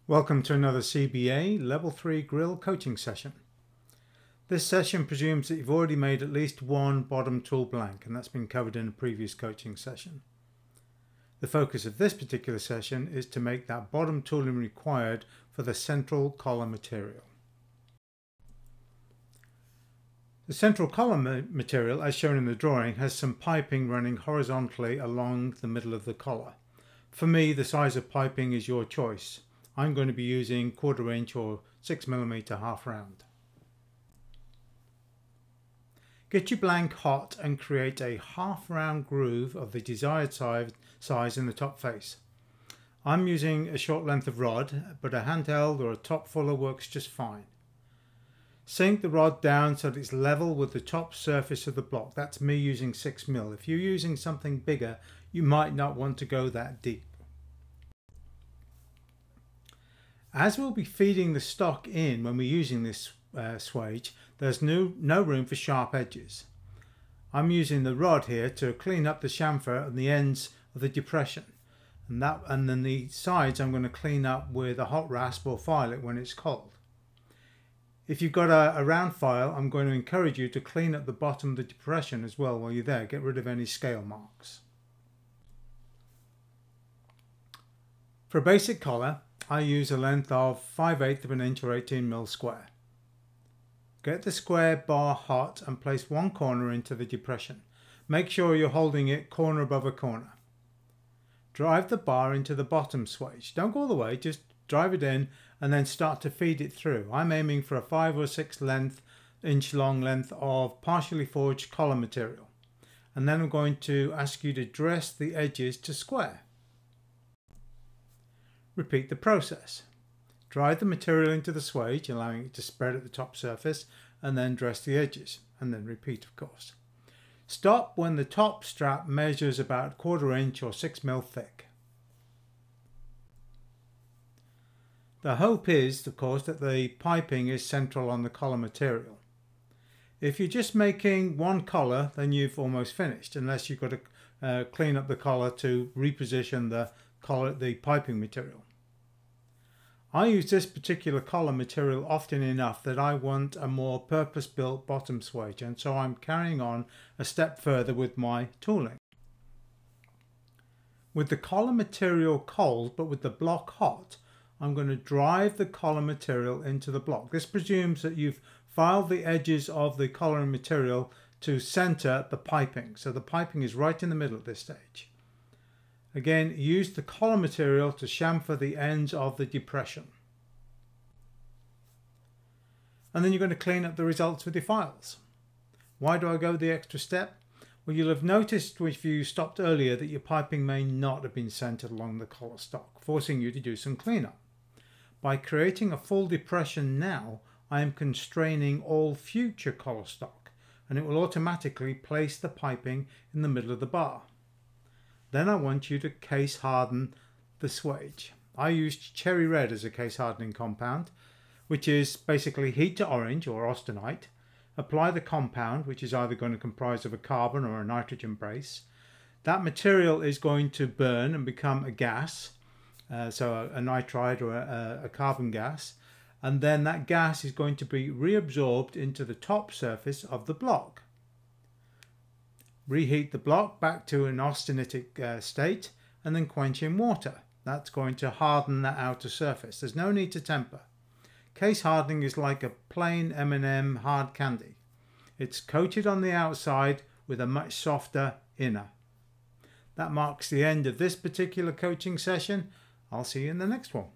Welcome to another CBA Level 3 Grille coaching session. This session presumes that you've already made at least one bottom tool blank, and that's been covered in a previous coaching session. The focus of this particular session is to make that bottom tooling required for the central collar material. The central collar material, as shown in the drawing, has some piping running horizontally along the middle of the collar. For me, the size of piping is your choice. I'm going to be using 1/4 inch or 6mm half round. Get your blank hot and create a half round groove of the desired size in the top face. I'm using a short length of rod, but a handheld or a top fuller works just fine. Sink the rod down so that it's level with the top surface of the block. That's me using 6mm. If you're using something bigger, you might not want to go that deep. As we'll be feeding the stock in when we're using this swage, there's no room for sharp edges. I'm using the rod here to clean up the chamfer and the ends of the depression, and then the sides I'm going to clean up with a hot rasp or file it when it's cold. If you've got a round file, I'm going to encourage you to clean up the bottom of the depression as well while you're there. Get rid of any scale marks. For a basic collar, I use a length of 5/8 of an inch or 18mm square. Get the square bar hot and place one corner into the depression. Make sure you're holding it corner above a corner. Drive the bar into the bottom swage. Don't go all the way, just drive it in and then start to feed it through. I'm aiming for a 5 or 6 inch long length of partially forged collar material. And then I'm going to ask you to dress the edges to square. Repeat the process. Drive the material into the swage, allowing it to spread at the top surface, and then dress the edges, and then repeat, of course. Stop when the top strap measures about 1/4 inch or 6mm thick. The hope is, of course, that the piping is central on the collar material. If you're just making one collar, then you've almost finished, unless you've got to clean up the collar to reposition the piping material. I use this particular collar material often enough that I want a more purpose-built bottom swage, and so I'm carrying on a step further with my tooling. With the collar material cold but with the block hot, I'm going to drive the collar material into the block. This presumes that you've filed the edges of the collaring material to center the piping, so the piping is right in the middle at this stage. Again, use the collar material to chamfer the ends of the depression. And then you're going to clean up the results with your files. Why do I go the extra step? Well, you'll have noticed if you stopped earlier that your piping may not have been centered along the collar stock, forcing you to do some cleanup. By creating a full depression now, I am constraining all future collar stock, and it will automatically place the piping in the middle of the bar. Then I want you to case harden the swage. I used cherry red as a case hardening compound, which is basically heat to orange or austenite. Apply the compound, which is either going to comprise of a carbon or a nitrogen base. That material is going to burn and become a gas, so a nitride or a carbon gas, and then that gas is going to be reabsorbed into the top surface of the block. Reheat the block back to an austenitic state and then quench in water. That's going to harden that outer surface. There's no need to temper. Case hardening is like a plain M&M hard candy. It's coated on the outside with a much softer inner. That marks the end of this particular coaching session. I'll see you in the next one.